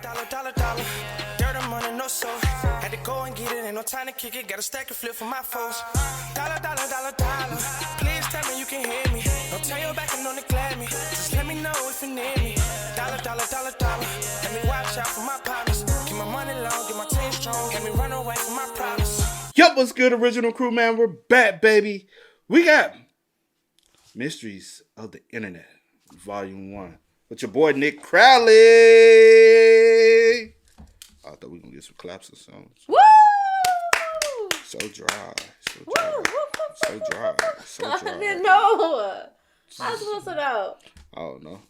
Dollar. Dirt and money, no soul. Had to go and get it, ain't no time to kick it. Got a stack of flip for my foes. Dollar. Please tell me you can hear me. Don't turn your back and don't neglect me. Just let me know if you need me. Dollar. Let me watch out for my partners. Keep my money long, get my team strong. Let me run away from my problems. Yup, what's good, original crew, man? We're back, baby. We got Mysteries of the Internet, Vol.1, with your boy Nick Crowley. I thought we were gonna get some claps or something. Woo! So dry. I didn't know. I was supposed to know. I don't know.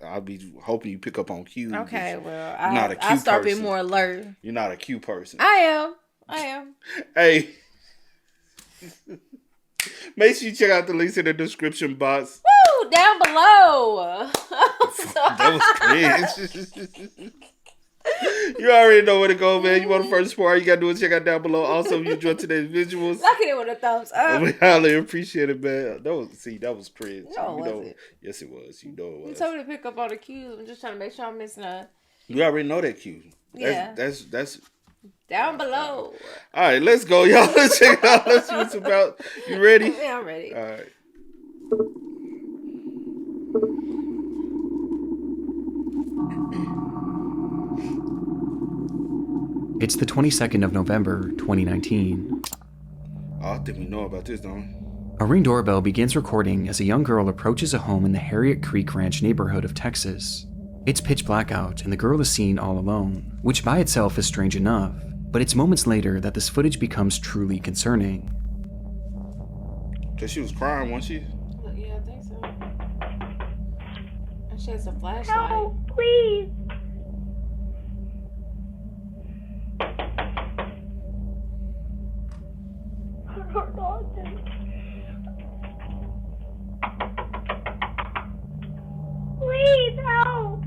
I'll be hoping you pick up on cues. Okay, well, I start being more alert. You're not a cue person. I am. Hey. Make sure you check out the links in the description box. Woo! Down below. That was cringe. You already know where to go, man. You want the first part, you gotta do is check out down below. Also, if you enjoyed today's visuals, look at it with a thumbs up. We highly appreciate it, man. That was cringe. No, was it? Yes, it was. You know it was. You told me to pick up all the cues. I'm just trying to make sure I'm missing a. You already know that cue. Yeah. That's down below. All right, let's go, y'all. Let's check it out. Let's see what's about. You ready? Yeah, I'm ready. All right. It's the 22nd of November, 2019. I think we know about this, don't we? A Ring doorbell begins recording as a young girl approaches a home in the Harriet Creek Ranch neighborhood of Texas. It's pitch black out and the girl is seen all alone, which by itself is strange enough, but it's moments later that this footage becomes truly concerning. Because she was crying, wasn't she? Yeah, I think so. And she has a flashlight. No, please. Please help.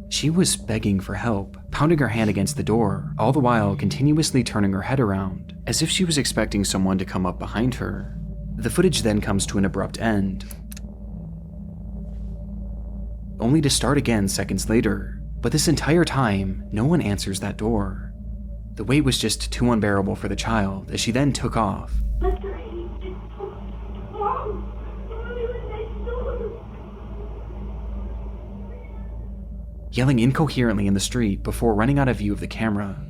She was begging for help, pounding her hand against the door, all the while continuously turning her head around, as if she was expecting someone to come up behind her. The footage then comes to an abrupt end, only to start again seconds later, but this entire time, no one answers that door. The wait was just too unbearable for the child as she then took off. Yelling incoherently in the street before running out of view of the camera.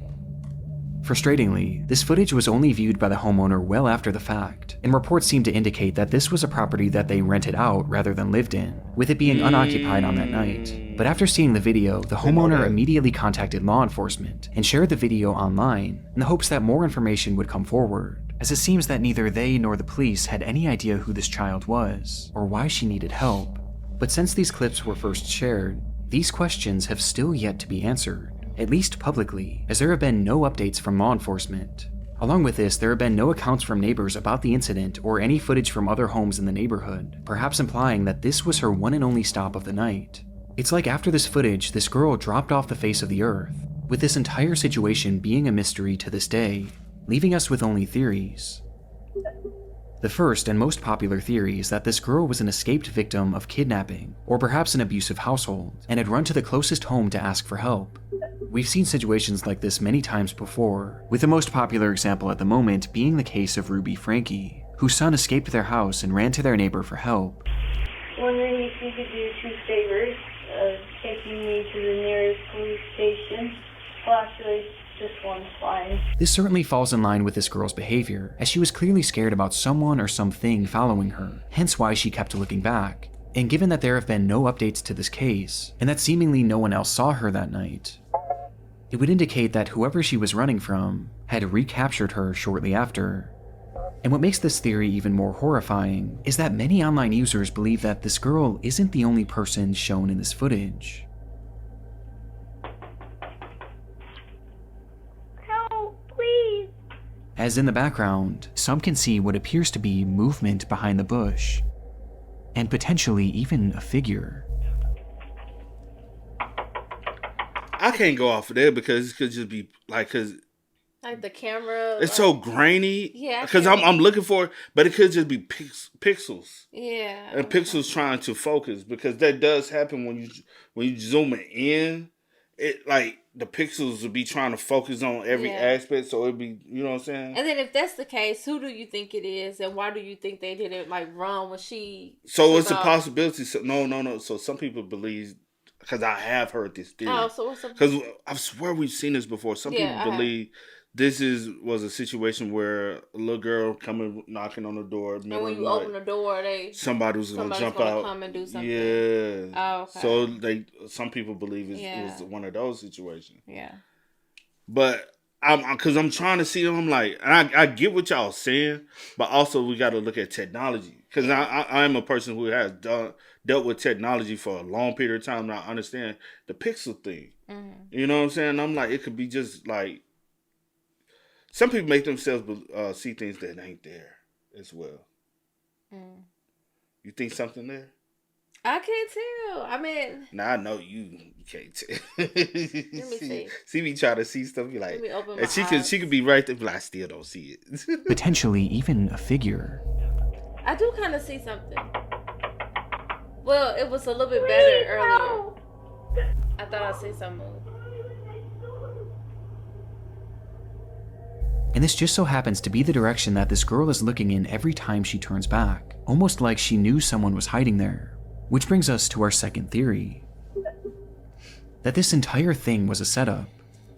Frustratingly, this footage was only viewed by the homeowner well after the fact, and reports seem to indicate that this was a property that they rented out rather than lived in, with it being unoccupied on that night. But after seeing the video, the homeowner immediately contacted law enforcement and shared the video online in the hopes that more information would come forward, as it seems that neither they nor the police had any idea who this child was or why she needed help. But since these clips were first shared, these questions have still yet to be answered, at least publicly, as there have been no updates from law enforcement. Along with this, there have been no accounts from neighbors about the incident or any footage from other homes in the neighborhood, perhaps implying that this was her one and only stop of the night. It's like after this footage, this girl dropped off the face of the earth, with this entire situation being a mystery to this day, leaving us with only theories. The first and most popular theory is that this girl was an escaped victim of kidnapping, or perhaps an abusive household, and had run to the closest home to ask for help. We've seen situations like this many times before, with the most popular example at the moment being the case of Ruby Frankie, whose son escaped their house and ran to their neighbor for help. Wondering if you could do 2 favors, taking me to the nearest police station. Well, actually, just one's fine. This certainly falls in line with this girl's behavior, as she was clearly scared about someone or something following her, hence why she kept looking back. And given that there have been no updates to this case, and that seemingly no one else saw her that night, it would indicate that whoever she was running from had recaptured her shortly after. And what makes this theory even more horrifying is that many online users believe that this girl isn't the only person shown in this footage. As in the background, some can see what appears to be movement behind the bush, and potentially even a figure. I can't go off of there because it could just be like, because Like the camera. It's so grainy. Yeah. Because I'm looking for it, but it could just be pixels. Yeah. And pixels trying to focus, because that does happen when you zoom it in. It like the pixels will be trying to focus on every aspect, so it'd be, you know what I'm saying. And then if that's the case, who do you think it is, and why do you think they didn't like run when she? So it's a possibility. So, no. So some people believe, because I have heard this theory. Oh, so what's up? Because I swear we've seen this before. Some people believe this was a situation where a little girl coming knocking on the door. And when you open the door, somebody was gonna jump out. Come and do something. Yeah. Oh, okay. So some people believe it was one of those situations. Yeah. But I'm trying to see them. I'm like, and I get what y'all saying, but also we got to look at technology, because I'm a person who has dealt with technology for a long period of time, and I understand the pixel thing. Mm-hmm. You know what I'm saying? I'm like, it could be just like, some people make themselves see things that ain't there as well. Mm. You think something there? I can't tell. I mean... Now I know you can't tell. Let me see. See me try to see stuff, be like... Let me open my and eyes. she could be right there, but I still don't see it. Potentially even a figure. I do kind of see something. Well, it was a little bit better earlier. I thought I see something move. And this just so happens to be the direction that this girl is looking in every time she turns back, almost like she knew someone was hiding there. Which brings us to our second theory. That this entire thing was a setup.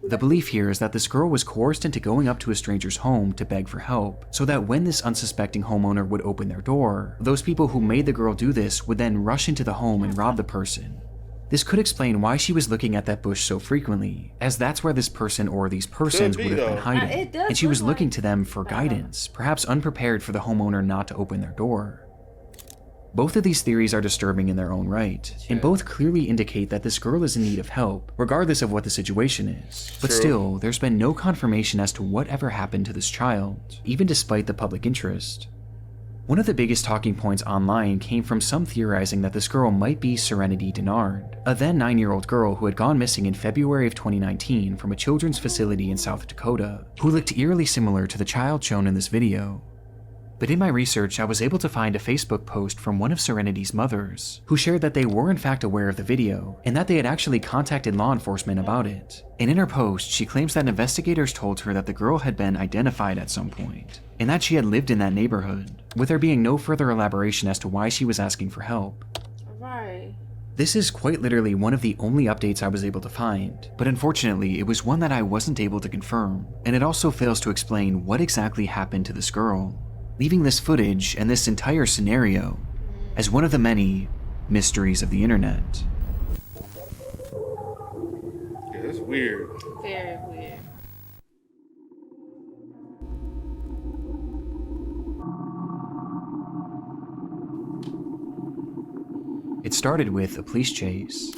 The belief here is that this girl was coerced into going up to a stranger's home to beg for help, so that when this unsuspecting homeowner would open their door, those people who made the girl do this would then rush into the home and rob the person. This could explain why she was looking at that bush so frequently, as that's where this person or these persons would have been hiding, and she was looking to them for guidance, perhaps unprepared for the homeowner not to open their door. Both of these theories are disturbing in their own right, and both clearly indicate that this girl is in need of help, regardless of what the situation is. But still, there's been no confirmation as to whatever happened to this child, even despite the public interest. One of the biggest talking points online came from some theorizing that this girl might be Serenity Denard, a then 9-year-old girl who had gone missing in February of 2019 from a children's facility in South Dakota, who looked eerily similar to the child shown in this video. But in my research, I was able to find a Facebook post from one of Serenity's mothers, who shared that they were in fact aware of the video, and that they had actually contacted law enforcement about it. And in her post, she claims that investigators told her that the girl had been identified at some point, and that she had lived in that neighborhood, with there being no further elaboration as to why she was asking for help. Right. This is quite literally one of the only updates I was able to find, but unfortunately it was one that I wasn't able to confirm, and it also fails to explain what exactly happened to this girl, leaving this footage and this entire scenario as one of the many mysteries of the internet. Yeah, it's weird. Very weird. It started with a police chase.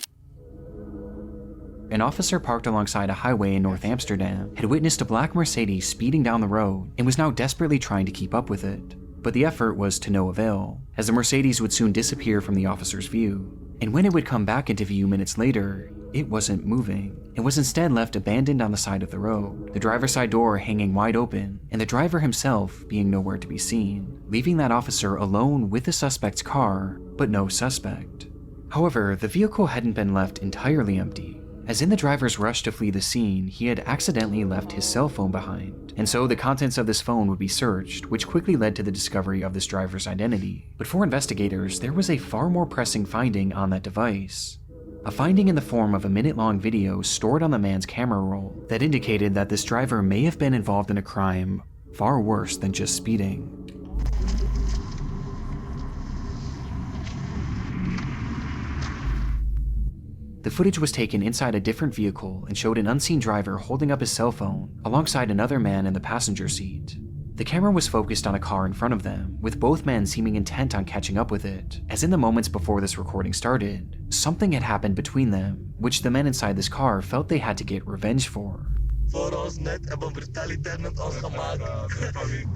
An officer parked alongside a highway in North Amsterdam had witnessed a black Mercedes speeding down the road and was now desperately trying to keep up with it. But the effort was to no avail, as the Mercedes would soon disappear from the officer's view. And when it would come back into view minutes later, it wasn't moving. It was instead left abandoned on the side of the road, the driver's side door hanging wide open, and the driver himself being nowhere to be seen, leaving that officer alone with the suspect's car, but no suspect. However, the vehicle hadn't been left entirely empty, as in the driver's rush to flee the scene, he had accidentally left his cell phone behind, and so the contents of this phone would be searched, which quickly led to the discovery of this driver's identity. But for investigators, there was a far more pressing finding on that device. A finding in the form of a minute-long video stored on the man's camera roll that indicated that this driver may have been involved in a crime far worse than just speeding. The footage was taken inside a different vehicle and showed an unseen driver holding up his cell phone alongside another man in the passenger seat. The camera was focused on a car in front of them, with both men seeming intent on catching up with it, as in the moments before this recording started, something had happened between them, which the men inside this car felt they had to get revenge for. Voor ons net hebben brutaliteit met ons gemaakt.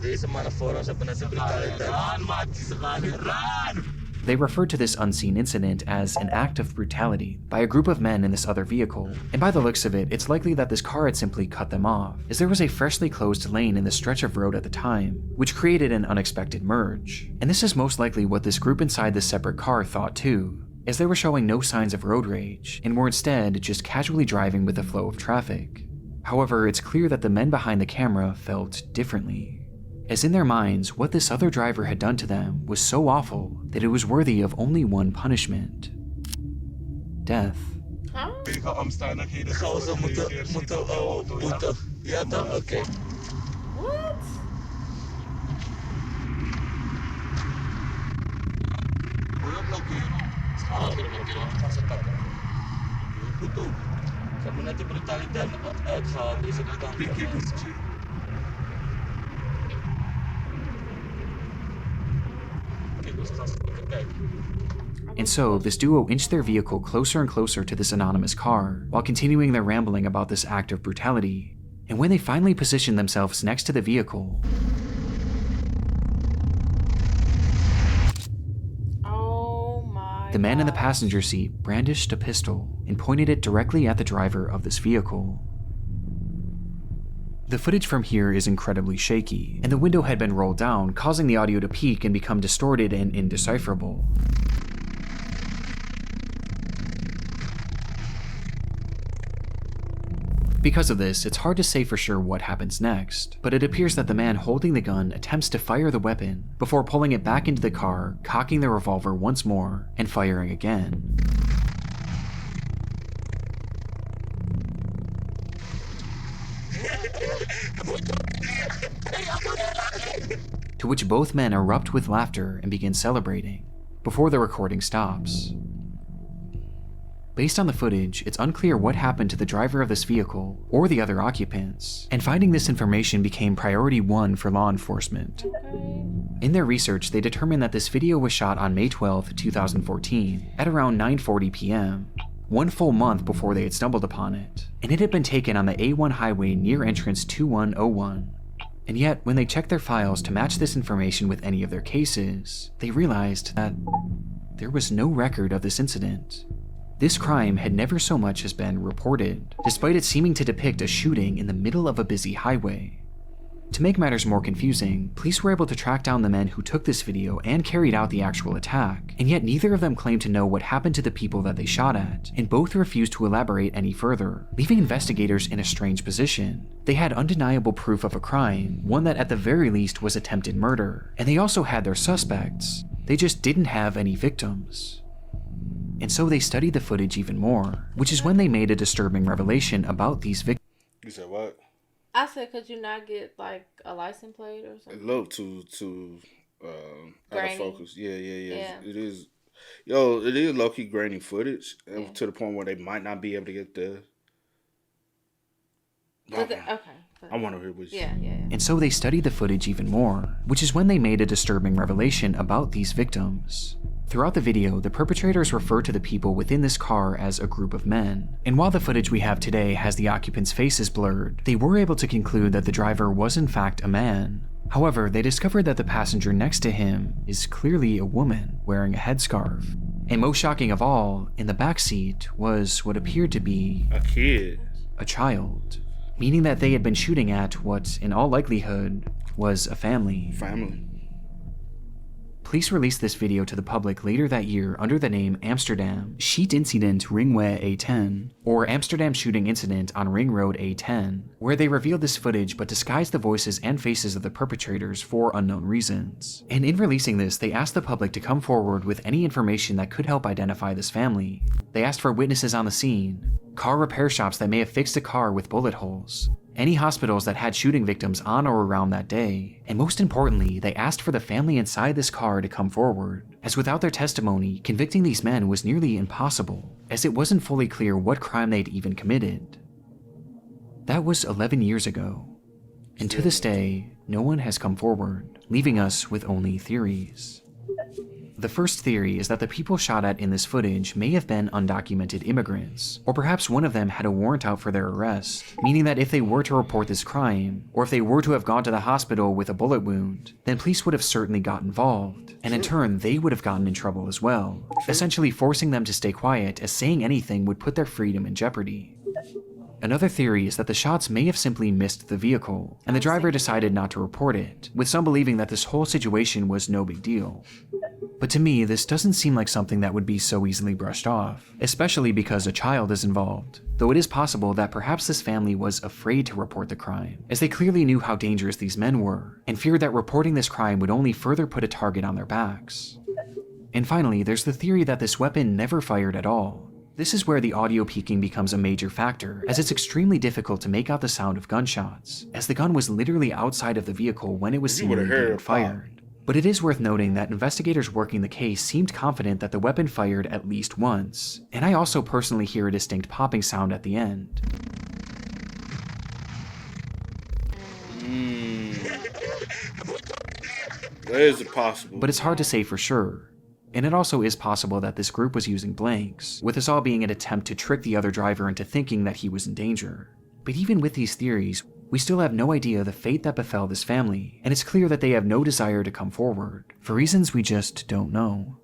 Deze mannen voor ons hebben net de brutaliteit. Run, maat, ze gaan run! They referred to this unseen incident as an act of brutality by a group of men in this other vehicle, and by the looks of it, it's likely that this car had simply cut them off, as there was a freshly closed lane in the stretch of road at the time, which created an unexpected merge. And this is most likely what this group inside this separate car thought too, as they were showing no signs of road rage, and were instead just casually driving with the flow of traffic. However, it's clear that the men behind the camera felt differently, as in their minds, what this other driver had done to them was so awful that it was worthy of only one punishment: death. Gozer moeten boete. Ja dan, oké. What? Ze hebben net die brutaliteit uitgehaald, dus ik dacht... Kijk, dus gaan ze kijken. And so, this duo inched their vehicle closer and closer to this anonymous car, while continuing their rambling about this act of brutality. And when they finally positioned themselves next to the vehicle, the man in the passenger seat brandished a pistol and pointed it directly at the driver of this vehicle. The footage from here is incredibly shaky, and the window had been rolled down, causing the audio to peak and become distorted and indecipherable. Because of this, it's hard to say for sure what happens next, but it appears that the man holding the gun attempts to fire the weapon before pulling it back into the car, cocking the revolver once more, and firing again. To which both men erupt with laughter and begin celebrating, before the recording stops. Based on the footage, it's unclear what happened to the driver of this vehicle or the other occupants, and finding this information became priority 1 for law enforcement. In their research, they determined that this video was shot on May 12, 2014, at around 9:40 p.m., 1 full month before they had stumbled upon it, and it had been taken on the A1 highway near entrance 2101. And yet, when they checked their files to match this information with any of their cases, they realized that there was no record of this incident. This crime had never so much as been reported, despite it seeming to depict a shooting in the middle of a busy highway. To make matters more confusing, police were able to track down the men who took this video and carried out the actual attack, and yet neither of them claimed to know what happened to the people that they shot at, and both refused to elaborate any further, leaving investigators in a strange position. They had undeniable proof of a crime, one that at the very least was attempted murder, and they also had their suspects. They just didn't have any victims. And so they studied the footage even more, which is when they made a disturbing revelation about these victims. You said what? I said, could you not get like a license plate or something? It looked too out of Grainy. focus. Yeah. Yeah. It is. Yo, it is low key grainy footage to the point where they might not be able to get the. Okay. I want to hear what you. Yeah. And so they studied the footage even more, which is when they made a disturbing revelation about these victims. Throughout the video, the perpetrators refer to the people within this car as a group of men, and while the footage we have today has the occupants' faces blurred, they were able to conclude that the driver was in fact a man. However, they discovered that the passenger next to him is clearly a woman wearing a headscarf. And most shocking of all, in the back seat was what appeared to be A kid. a child, meaning that they had been shooting at what, in all likelihood, was a family. Police released this video to the public later that year under the name Amsterdam Schiet Incident Ringweg A10, or Amsterdam Shooting Incident on Ring Road A10, where they revealed this footage but disguised the voices and faces of the perpetrators for unknown reasons. And in releasing this, they asked the public to come forward with any information that could help identify this family. They asked for witnesses on the scene, car repair shops that may have fixed a car with bullet holes, any hospitals that had shooting victims on or around that day, and most importantly, they asked for the family inside this car to come forward, as without their testimony, convicting these men was nearly impossible, as it wasn't fully clear what crime they'd even committed. That was 11 years ago, and to this day, no one has come forward, leaving us with only theories. The first theory is that the people shot at in this footage may have been undocumented immigrants, or perhaps one of them had a warrant out for their arrest, meaning that if they were to report this crime, or if they were to have gone to the hospital with a bullet wound, then police would have certainly got involved, and in turn they would have gotten in trouble as well, essentially forcing them to stay quiet as saying anything would put their freedom in jeopardy. Another theory is that the shots may have simply missed the vehicle, and the driver decided not to report it, with some believing that this whole situation was no big deal. But to me, this doesn't seem like something that would be so easily brushed off, especially because a child is involved, though it is possible that perhaps this family was afraid to report the crime, as they clearly knew how dangerous these men were, and feared that reporting this crime would only further put a target on their backs. And finally, there's the theory that this weapon never fired at all. This is where the audio peaking becomes a major factor, as it's extremely difficult to make out the sound of gunshots, as the gun was literally outside of the vehicle when it was seemingly being fired. But it is worth noting that investigators working the case seemed confident that the weapon fired at least once, and I also personally hear a distinct popping sound at the end. That is possible. But it's hard to say for sure. And it also is possible that this group was using blanks, with this all being an attempt to trick the other driver into thinking that he was in danger. But even with these theories, we still have no idea the fate that befell this family, and it's clear that they have no desire to come forward, for reasons we just don't know.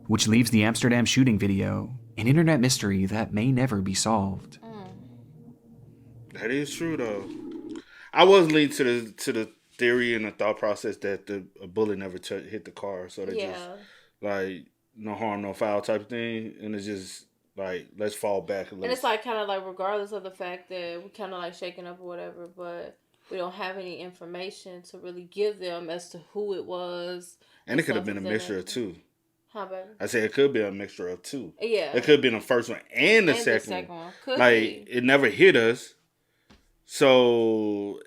Which leaves the Amsterdam shooting video, an internet mystery that may never be solved. That is true, though. I was leaning to the theory and the thought process that a bullet never hit the car, so they just like no harm, no foul type of thing, and it's just like let's fall back a little. And it's like kind of like regardless of the fact that we kind of like shaking up or whatever, but we don't have any information to really give them as to who it was. And it could have been a mixture of two. Huh, baby? I said it could be a mixture of two. Yeah. It could have been the first one and the second one. Could like be. It never hit us, so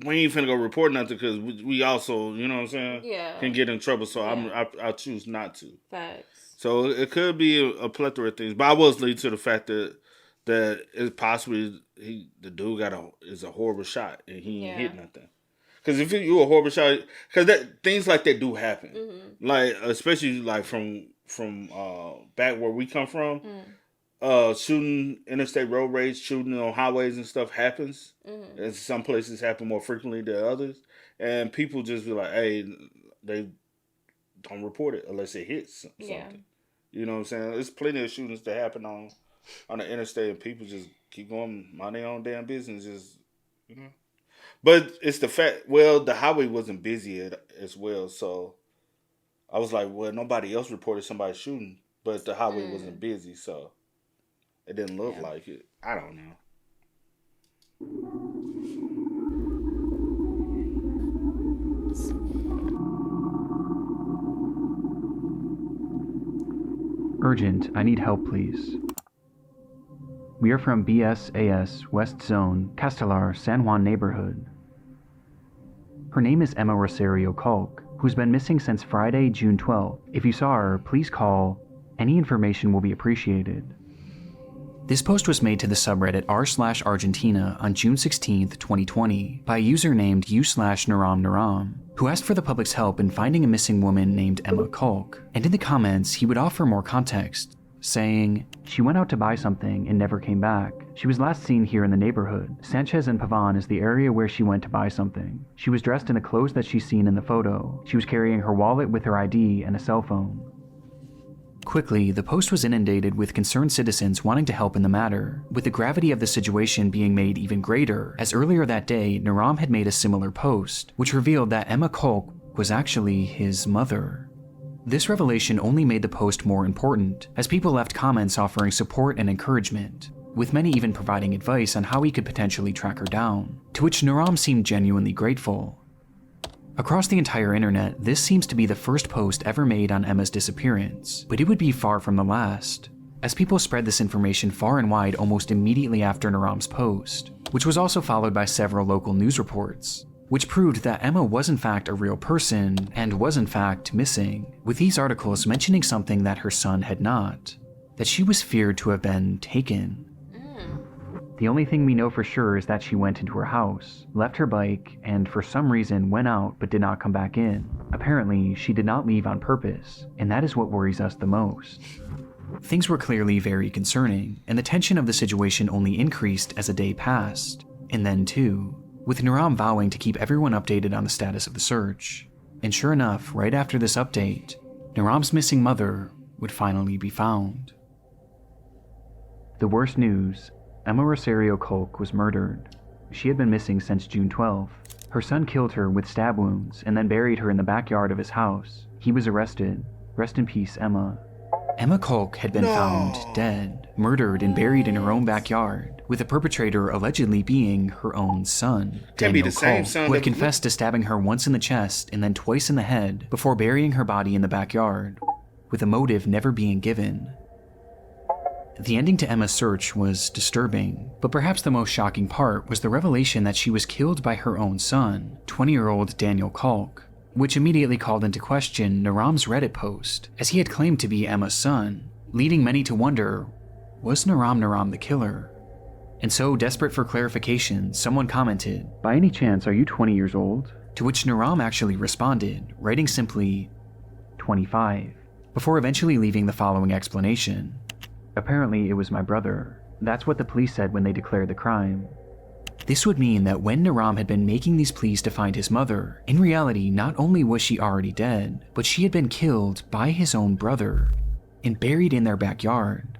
we ain't finna go report nothing because we also, you know what I'm saying? Yeah. Can get in trouble. So I choose not to. Facts. So it could be a plethora of things, but I was leading to the fact that it's possibly the dude is a horrible shot and he ain't hit nothing. Because if you a horrible shot, because things like that do happen, like especially like from back where we come from, shooting, interstate road rage, shooting on highways and stuff happens. And some places happen more frequently than others, and people just be like, hey, they don't report it unless it hits something. Yeah. You know what I'm saying? There's plenty of shootings that happen on the interstate, and people just keep going mind their own damn business. Just, you know. But it's the fact. Well, the highway wasn't busy as well, so I was like, well, nobody else reported somebody shooting, but the highway wasn't busy, so it didn't look like it. I don't know. Urgent, I need help, please. We are from BSAS West Zone, Castelar, San Juan neighborhood. Her name is Emma Rosario Culk, who's been missing since Friday, June 12th. If you saw her, please call. Any information will be appreciated. This post was made to the subreddit r/Argentina on June 16th, 2020 by a user named u/NaramNaram, who asked for the public's help in finding a missing woman named Emma Culk, and in the comments he would offer more context, saying, "She went out to buy something and never came back. She was last seen here in the neighborhood. Sanchez and Pavan is the area where she went to buy something. She was dressed in the clothes that she's seen in the photo. She was carrying her wallet with her ID and a cell phone." Quickly, the post was inundated with concerned citizens wanting to help in the matter, with the gravity of the situation being made even greater, as earlier that day, Naram had made a similar post, which revealed that Emma Culk was actually his mother. This revelation only made the post more important, as people left comments offering support and encouragement, with many even providing advice on how he could potentially track her down, to which Naram seemed genuinely grateful. Across the entire internet, this seems to be the first post ever made on Emma's disappearance, but it would be far from the last, as people spread this information far and wide almost immediately after Naram's post, which was also followed by several local news reports, which proved that Emma was in fact a real person and was in fact missing, with these articles mentioning something that her son had not, that she was feared to have been taken. The only thing we know for sure is that she went into her house, left her bike, and for some reason went out but did not come back in. Apparently, she did not leave on purpose, and that is what worries us the most. Things were clearly very concerning, and the tension of the situation only increased as a day passed. And then too, with Naram vowing to keep everyone updated on the status of the search. And sure enough, right after this update, Naram's missing mother would finally be found. The worst news, Emma Rosario Kolk was murdered. She had been missing since June 12th. Her son killed her with stab wounds and then buried her in the backyard of his house. He was arrested. Rest in peace, Emma. Emma Kolk had been found dead, murdered and buried in her own backyard, with the perpetrator allegedly being her own son, Daniel Kolk, who had confessed to stabbing her once in the chest and then twice in the head before burying her body in the backyard, with a motive never being given. The ending to Emma's search was disturbing, but perhaps the most shocking part was the revelation that she was killed by her own son, 20-year-old Daniel Kolk, which immediately called into question Naram's Reddit post, as he had claimed to be Emma's son, leading many to wonder, was Naram the killer? And so, desperate for clarification, someone commented, "By any chance, are you 20 years old?" To which Naram actually responded, writing simply, 25, before eventually leaving the following explanation. Apparently, it was my brother. That's what the police said when they declared the crime. This would mean that when Naram had been making these pleas to find his mother, in reality, not only was she already dead, but she had been killed by his own brother and buried in their backyard.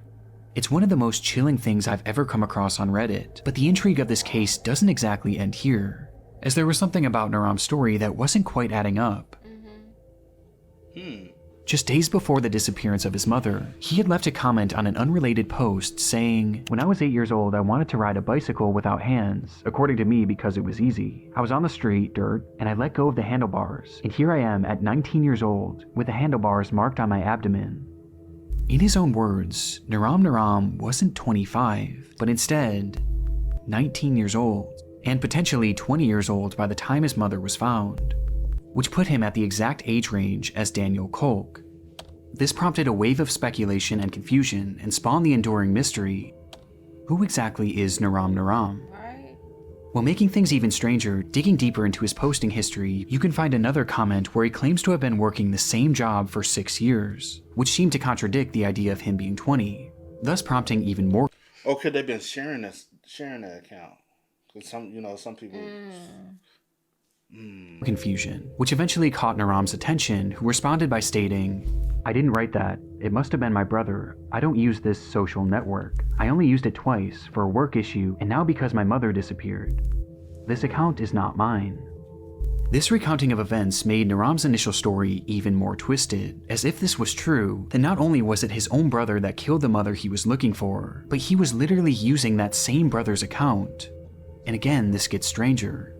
It's one of the most chilling things I've ever come across on Reddit, but the intrigue of this case doesn't exactly end here, as there was something about Naram's story that wasn't quite adding up. Just days before the disappearance of his mother, he had left a comment on an unrelated post saying, "When I was 8 years old, I wanted to ride a bicycle without hands, according to me because it was easy. I was on the street, dirt, and I let go of the handlebars, and here I am at 19 years old, with the handlebars marked on my abdomen." In his own words, Naram wasn't 25, but instead 19 years old, and potentially 20 years old by the time his mother was found, which put him at the exact age range as Daniel Kolk. This prompted a wave of speculation and confusion and spawned the enduring mystery: who exactly is Naram? Right. While making things even stranger, digging deeper into his posting history, you can find another comment where he claims to have been working the same job for 6 years, which seemed to contradict the idea of him being 20, thus prompting even more. Okay, they've been sharing that account. Cause some people. Confusion, which eventually caught Naram's attention, who responded by stating, "I didn't write that. It must have been my brother. I don't use this social network. I only used it twice for a work issue and now because my mother disappeared. This account is not mine." This recounting of events made Naram's initial story even more twisted, as if this was true, then not only was it his own brother that killed the mother he was looking for, but he was literally using that same brother's account. And again, this gets stranger.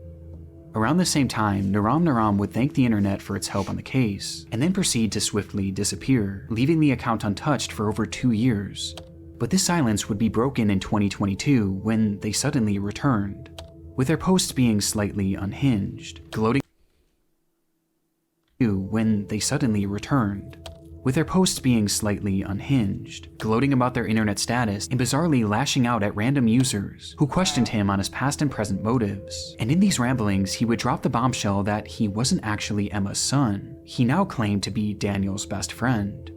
Around the same time, Naram would thank the internet for its help on the case, and then proceed to swiftly disappear, leaving the account untouched for over 2 years. But this silence would be broken in 2022 when they suddenly returned, with their posts being slightly unhinged, gloating about their internet status and bizarrely lashing out at random users who questioned him on his past and present motives. And in these ramblings, he would drop the bombshell that he wasn't actually Emma's son. He now claimed to be Daniel's best friend,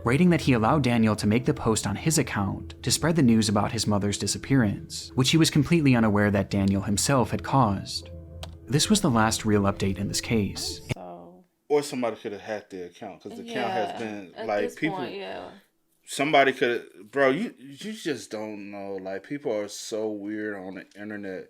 writing that he allowed Daniel to make the post on his account to spread the news about his mother's disappearance, which he was completely unaware that Daniel himself had caused. This was the last real update in this case. Or somebody could have hacked the account, because the account has been like people. Point, somebody could, bro. You just don't know. Like, people are so weird on the internet.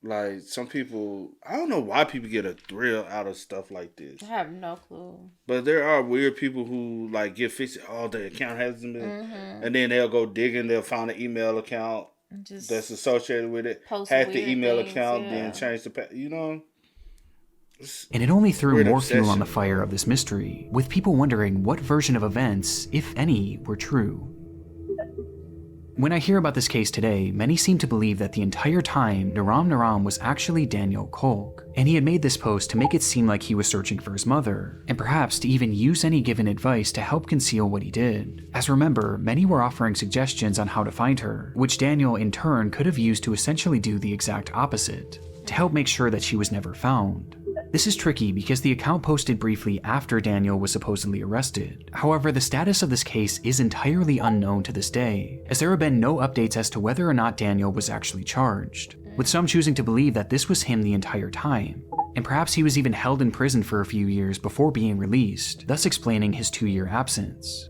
Like, some people, I don't know why people get a thrill out of stuff like this. I have no clue. But there are weird people who like get fixed. Oh, the account hasn't been, and then they'll go digging. They'll find an email account that's associated with it. Hack the email account, then change the And it only threw more fuel on the fire of this mystery, with people wondering what version of events, if any, were true. When I hear about this case today, many seem to believe that the entire time Naram was actually Daniel Kolk, and he had made this post to make it seem like he was searching for his mother, and perhaps to even use any given advice to help conceal what he did. As remember, many were offering suggestions on how to find her, which Daniel in turn could have used to essentially do the exact opposite, to help make sure that she was never found. This is tricky because the account posted briefly after Daniel was supposedly arrested. However, the status of this case is entirely unknown to this day, as there have been no updates as to whether or not Daniel was actually charged, with some choosing to believe that this was him the entire time, and perhaps he was even held in prison for a few years before being released, thus explaining his 2-year absence.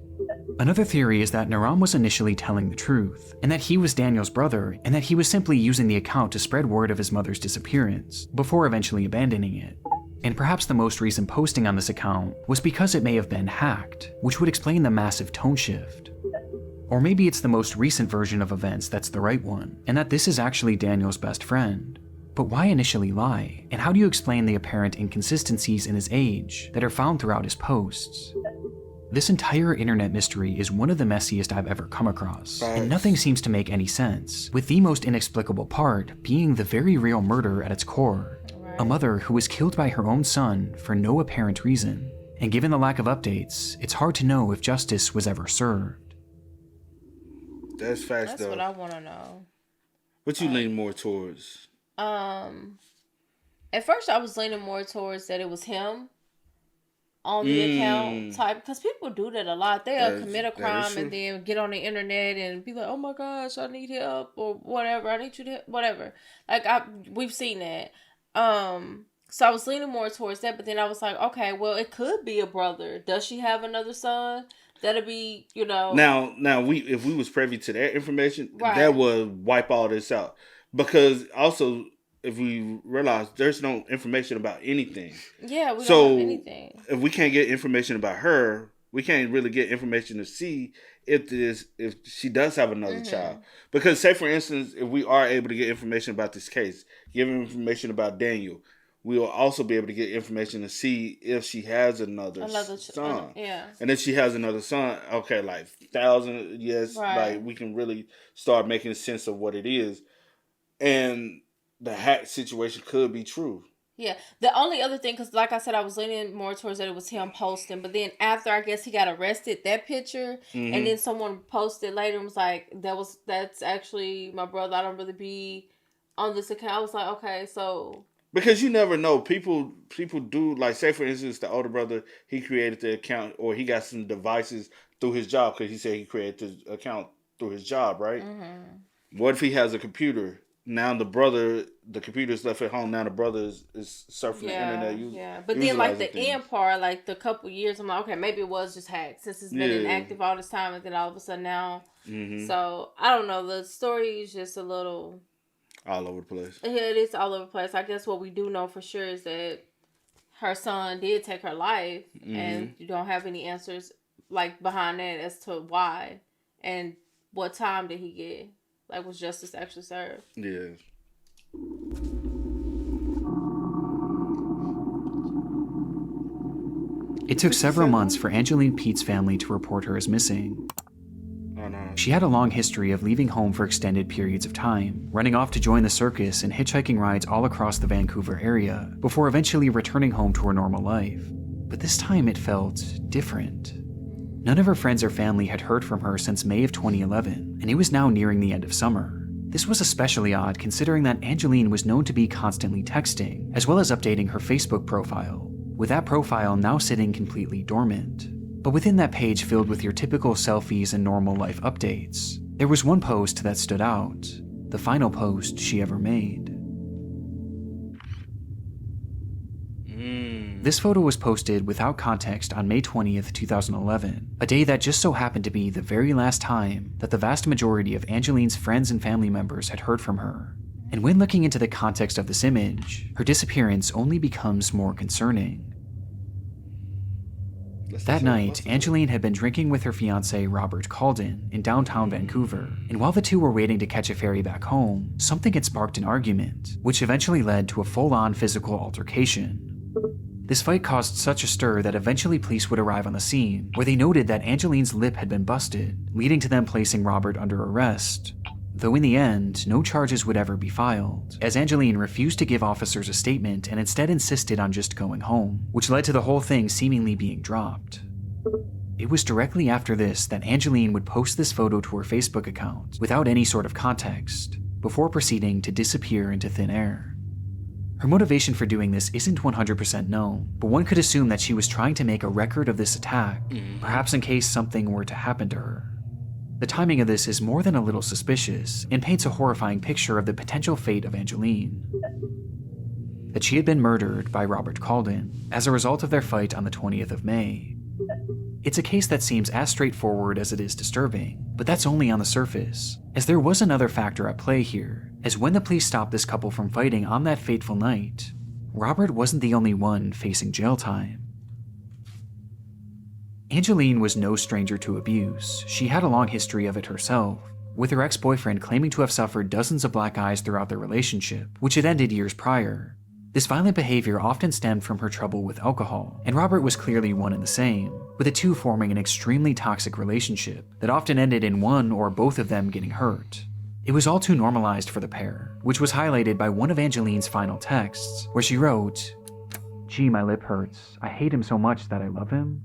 Another theory is that Naram was initially telling the truth, and that he was Daniel's brother, and that he was simply using the account to spread word of his mother's disappearance, before eventually abandoning it. And perhaps the most recent posting on this account was because it may have been hacked, which would explain the massive tone shift. Or maybe it's the most recent version of events that's the right one, and that this is actually Daniel's best friend. But why initially lie, and how do you explain the apparent inconsistencies in his age that are found throughout his posts? This entire internet mystery is one of the messiest I've ever come across, and nothing seems to make any sense, with the most inexplicable part being the very real murder at its core. A mother who was killed by her own son for no apparent reason, and given the lack of updates, it's hard to know if justice was ever served. That's facts, That's though. what I want to know. What you lean more towards? At first I was leaning more towards that it was him on the account type, because people do that a lot. They'll commit a crime and then get on the internet and be like, oh my gosh, I need help, or whatever, I need you to, whatever. Like, we've seen that. So I was leaning more towards that, but then I was like, okay, well, it could be a brother. Does she have another son? That'll be, Now, if we was privy to that information, Right. that would wipe all this out. Because also, if we realize there's no information about anything. Yeah, we So, don't have anything. if we can't get information about her, we can't really get information to see if she does have another child. Because, say for instance, if we are able to get information about this case, give information about Daniel, we will also be able to get information to see if she has another son. Yeah. And if she has another son, okay, like 1,000, yes, Right. like we can really start making sense of what it is. And the hack situation could be true. Yeah. The only other thing, because like I said, I was leaning more towards that it was him posting. But then after, I guess, he got arrested, that picture, and then someone posted later and was like, that's actually my brother. I don't really be on this account. I was like, okay, so... Because you never know. People do, like, say for instance, the older brother, he created the account, or he got some devices through his job, because he said he created the account through his job, right? What if he has a computer? Now the computer's left at home. Now the brother is surfing the internet. Yeah, but then like the end part, like the couple years, I'm like, okay, maybe it was just hacked since it's been inactive all this time, and then all of a sudden now. So I don't know. The story is just a little all over the place. Yeah, it is all over the place. I guess what we do know for sure is that her son did take her life, and you don't have any answers like behind that as to why and what time did he get. Like, was justice actually served? Yeah. It took several months for Angeline Pete's family to report her as missing. Oh, no. She had a long history of leaving home for extended periods of time, running off to join the circus and hitchhiking rides all across the Vancouver area, before eventually returning home to her normal life. But this time it felt different. None of her friends or family had heard from her since May of 2011, and it was now nearing the end of summer. This was especially odd considering that Angeline was known to be constantly texting, as well as updating her Facebook profile, with that profile now sitting completely dormant. But within that page filled with your typical selfies and normal life updates, there was one post that stood out, the final post she ever made. This photo was posted without context on May 20th, 2011, a day that just so happened to be the very last time that the vast majority of Angeline's friends and family members had heard from her. And when looking into the context of this image, her disappearance only becomes more concerning. That night, Angeline had been drinking with her fiancé Robert Calden in downtown Vancouver, and while the two were waiting to catch a ferry back home, something had sparked an argument, which eventually led to a full-on physical altercation. This fight caused such a stir that eventually police would arrive on the scene, where they noted that Angeline's lip had been busted, leading to them placing Robert under arrest. Though in the end, no charges would ever be filed, as Angeline refused to give officers a statement and instead insisted on just going home, which led to the whole thing seemingly being dropped. It was directly after this that Angeline would post this photo to her Facebook account, without any sort of context, before proceeding to disappear into thin air. Her motivation for doing this isn't 100% known, but one could assume that she was trying to make a record of this attack, perhaps in case something were to happen to her. The timing of this is more than a little suspicious and paints a horrifying picture of the potential fate of Angeline. That she had been murdered by Robert Calden as a result of their fight on the 20th of May. It's a case that seems as straightforward as it is disturbing, but that's only on the surface, as there was another factor at play here, as when the police stopped this couple from fighting on that fateful night, Robert wasn't the only one facing jail time. Angeline was no stranger to abuse. She had a long history of it herself, with her ex-boyfriend claiming to have suffered dozens of black eyes throughout their relationship, which had ended years prior. This violent behavior often stemmed from her trouble with alcohol, and Robert was clearly one and the same, with the two forming an extremely toxic relationship that often ended in one or both of them getting hurt. It was all too normalized for the pair, which was highlighted by one of Angeline's final texts, where she wrote, "Gee, my lip hurts. I hate him so much that I love him."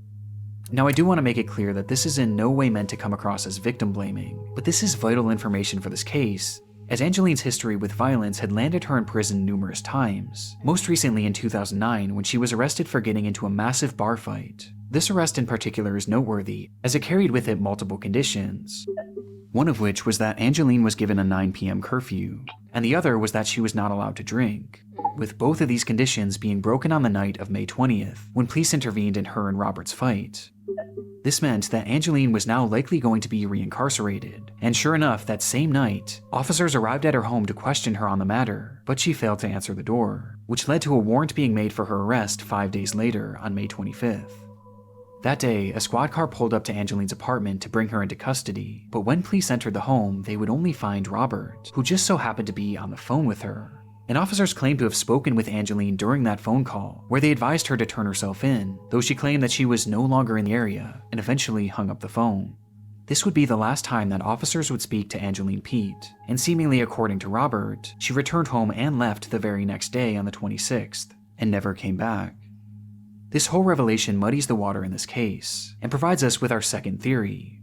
Now, I do want to make it clear that this is in no way meant to come across as victim blaming, but this is vital information for this case, as Angeline's history with violence had landed her in prison numerous times, most recently in 2009 when she was arrested for getting into a massive bar fight. This arrest in particular is noteworthy, as it carried with it multiple conditions, one of which was that Angeline was given a 9 p.m. curfew, and the other was that she was not allowed to drink, with both of these conditions being broken on the night of May 20th, when police intervened in her and Robert's fight. This meant that Angeline was now likely going to be reincarcerated, and sure enough, that same night, officers arrived at her home to question her on the matter, but she failed to answer the door, which led to a warrant being made for her arrest 5 days later on May 25th. That day, a squad car pulled up to Angeline's apartment to bring her into custody, but when police entered the home, they would only find Robert, who just so happened to be on the phone with her. And officers claimed to have spoken with Angeline during that phone call, where they advised her to turn herself in, though she claimed that she was no longer in the area, and eventually hung up the phone. This would be the last time that officers would speak to Angeline Pete, and seemingly according to Robert, she returned home and left the very next day on the 26th, and never came back. This whole revelation muddies the water in this case, and provides us with our second theory,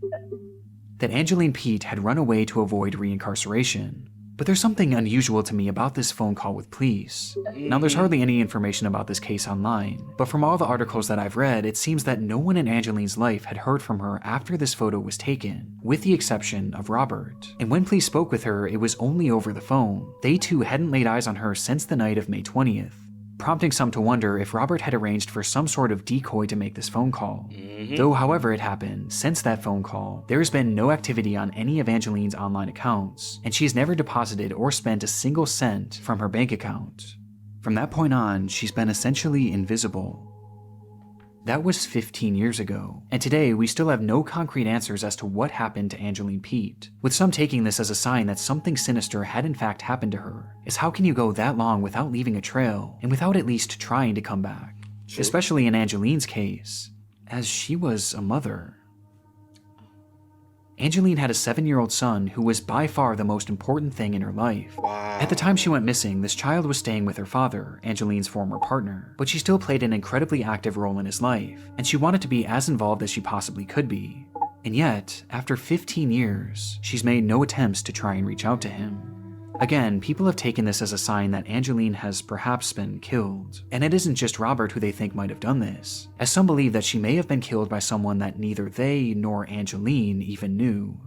that Angeline Pete had run away to avoid reincarceration. But there's something unusual to me about this phone call with police. Now, there's hardly any information about this case online, but from all the articles that I've read, it seems that no one in Angeline's life had heard from her after this photo was taken, with the exception of Robert. And when police spoke with her, it was only over the phone. They too hadn't laid eyes on her since the night of May 20th. Prompting some to wonder if Robert had arranged for some sort of decoy to make this phone call. Though however it happened, since that phone call, there has been no activity on any of Angeline's online accounts, and she has never deposited or spent a single cent from her bank account. From that point on, she's been essentially invisible. That was 15 years ago, and today we still have no concrete answers as to what happened to Angeline Pete, with some taking this as a sign that something sinister had in fact happened to her, as how can you go that long without leaving a trail, and without at least trying to come back? Sure. Especially in Angeline's case, as she was a mother. Angeline had a 7-year-old son who was by far the most important thing in her life. Wow. At the time she went missing, this child was staying with her father, Angeline's former partner, but she still played an incredibly active role in his life, and she wanted to be as involved as she possibly could be. And yet, after 15 years, she's made no attempts to try and reach out to him. Again, people have taken this as a sign that Angeline has perhaps been killed, and it isn't just Robert who they think might have done this, as some believe that she may have been killed by someone that neither they nor Angeline even knew.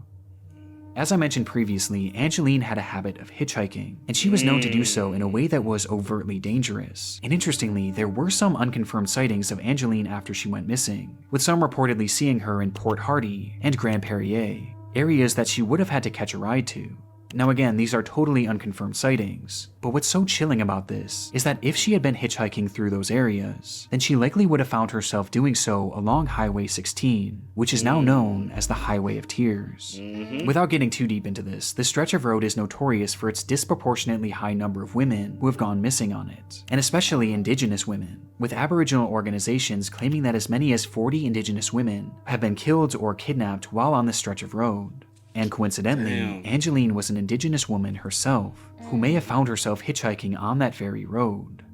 As I mentioned previously, Angeline had a habit of hitchhiking, and she was known to do so in a way that was overtly dangerous. And interestingly, there were some unconfirmed sightings of Angeline after she went missing, with some reportedly seeing her in Port Hardy and Grand Perrier, areas that she would have had to catch a ride to. Now again, these are totally unconfirmed sightings, but what's so chilling about this is that if she had been hitchhiking through those areas, then she likely would have found herself doing so along Highway 16, which is now known as the Highway of Tears. Without getting too deep into this stretch of road is notorious for its disproportionately high number of women who have gone missing on it, and especially Indigenous women, with Aboriginal organizations claiming that as many as 40 Indigenous women have been killed or kidnapped while on this stretch of road. And coincidentally, Angeline was an Indigenous woman herself, who may have found herself hitchhiking on that very road.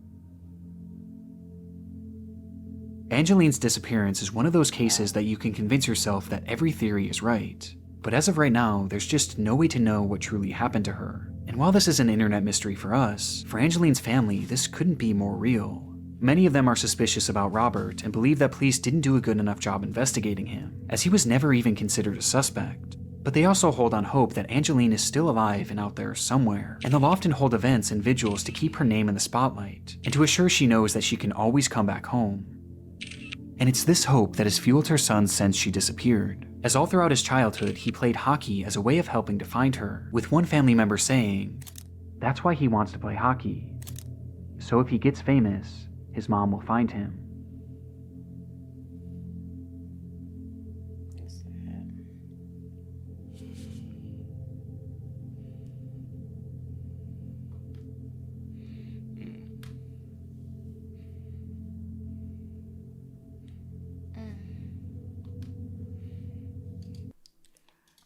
Angeline's disappearance is one of those cases that you can convince yourself that every theory is right. But as of right now, there's just no way to know what truly happened to her, and while this is an internet mystery for us, for Angeline's family, this couldn't be more real. Many of them are suspicious about Robert and believe that police didn't do a good enough job investigating him, as he was never even considered a suspect. But they also hold on hope that Angeline is still alive and out there somewhere, and they'll often hold events and vigils to keep her name in the spotlight, and to assure she knows that she can always come back home. And it's this hope that has fueled her son since she disappeared, as all throughout his childhood he played hockey as a way of helping to find her, with one family member saying, "That's why he wants to play hockey. So if he gets famous, his mom will find him."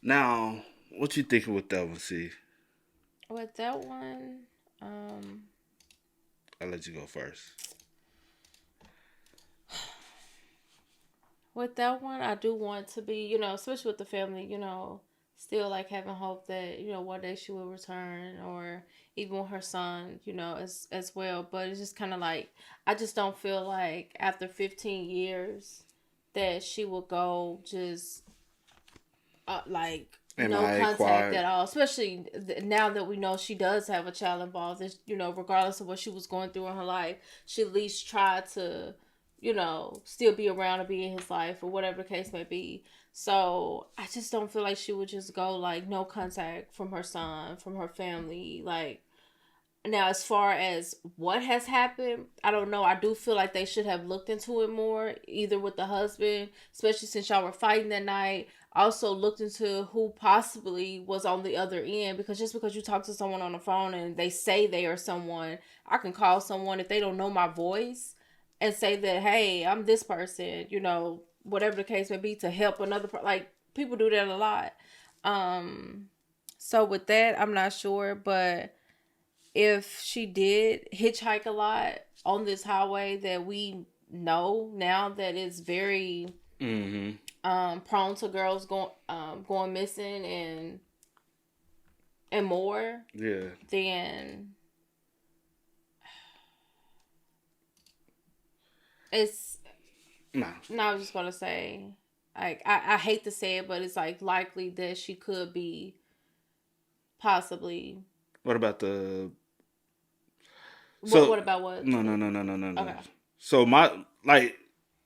Now, what you thinking with that one, C? With that one, I'll let you go first. With that one, I do want to be, especially with the family, still like having hope that, one day she will return, or even with her son, as well. But it's just kind of like, I just don't feel like after 15 years that she will go just like no contact quiet at all, especially now that we know she does have a child involved. Regardless of what she was going through in her life, she at least tried to still be around or be in his life, or whatever the case may be. So I just don't feel like she would just go like no contact from her son, from her family. Like, now, as far as what has happened, I don't know. I do feel like they should have looked into it more, either with the husband, especially since y'all were fighting that night. Also looked into who possibly was on the other end, because just because you talk to someone on the phone and they say they are someone, I can call someone if they don't know my voice and say that, hey, I'm this person, whatever the case may be, to help another person. Like, people do that a lot. So with that, I'm not sure, but if she did hitchhike a lot on this highway that we know now that is very prone to girls going missing and more, then it's no. I was just gonna say, like, I hate to say it, but it's like likely that she could be possibly. What about the? What about what? No. Okay. So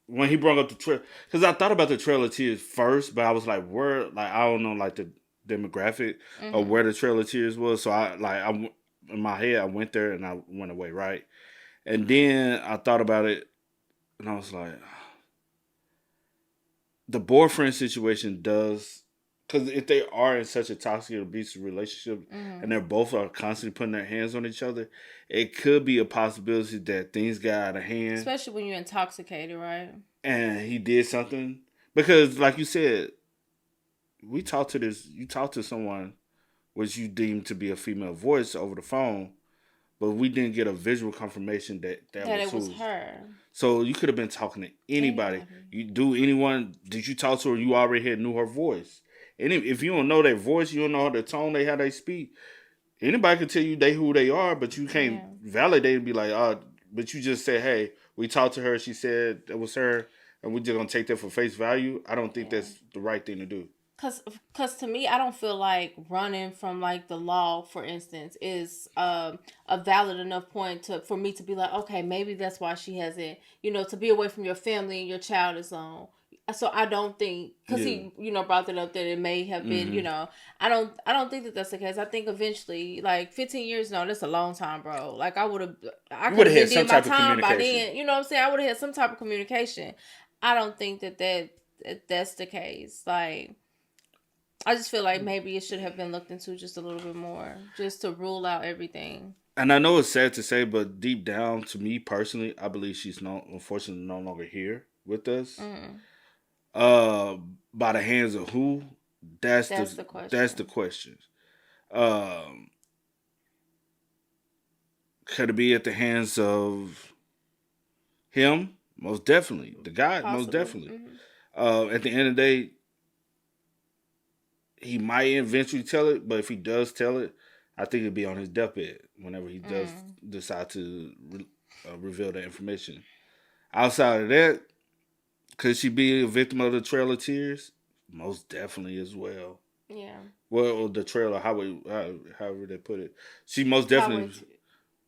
when he brought up the trailer, because I thought about the Trail of Tears first, but I was like, where? Like, I don't know, like the demographic of where the Trail of Tears was. So in my head, I went there and I went away, right? And then I thought about it, and I was like, the boyfriend situation does. Because if they are in such a toxic, abusive relationship, and they're both are constantly putting their hands on each other, it could be a possibility that things got out of hand. Especially when you're intoxicated, right? And he did something. Because, like you said, you talk to someone which you deem to be a female voice over the phone, but we didn't get a visual confirmation that it was her. So you could have been talking to anybody. Did you talk to her? You already knew her voice. And if you don't know their voice, you don't know the tone how they speak. Anybody can tell you who they are, but you can't validate and be like, but you just say, hey, we talked to her. She said it was her, and we're just gonna take that for face value. I don't think that's the right thing to do. Cause to me, I don't feel like running from like the law, for instance, is a valid enough point for me to be like, okay, maybe that's why she hasn't, to be away from your family and your child is on. So I don't think, because he, brought that up that it may have been, I don't think that that's the case. I think eventually, like 15 years, no, that's a long time, bro. Like I could have had some type of communication by then. You know what I'm saying? I would have had some type of communication. I don't think that's the case. Like, I just feel like maybe it should have been looked into just a little bit more, just to rule out everything. And I know it's sad to say, but deep down, to me personally, I believe she's unfortunately no longer here with us. By the hands of who? That's the question. That's the question. Could it be at the hands of him? Most definitely. The guy, possibly. Most definitely. At the end of the day, he might eventually tell it, but if he does tell it, I think it'd be on his deathbed whenever he does decide to reveal that information. Outside of that, could she be a victim of the Trail of Tears? Most definitely as well. Yeah. Well, the Trail of Highway, however they put it. She most definitely,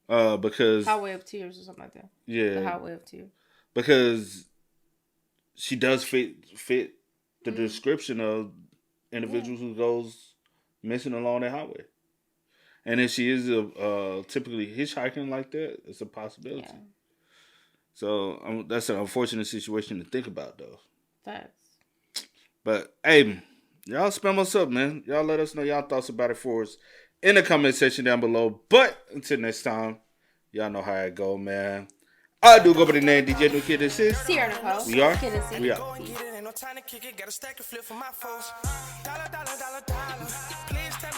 because Highway of Tears or something like that. Yeah. The Highway of Tears. Because she does fit the description of individuals who goes missing along that highway. And if she is typically hitchhiking like that, it's a possibility. Yeah. So that's an unfortunate situation to think about, though. Facts. But hey, y'all spam us up, man. Y'all let us know y'all thoughts about it for us in the comment section down below. But until next time, y'all know how it go, man. I do go by the name DJ New Kid. This is Sierra Nicole. We are. We are. No time to kick it, got a stack of flip for my foes. Dollar, dollar, dollar, dollar. Please tell me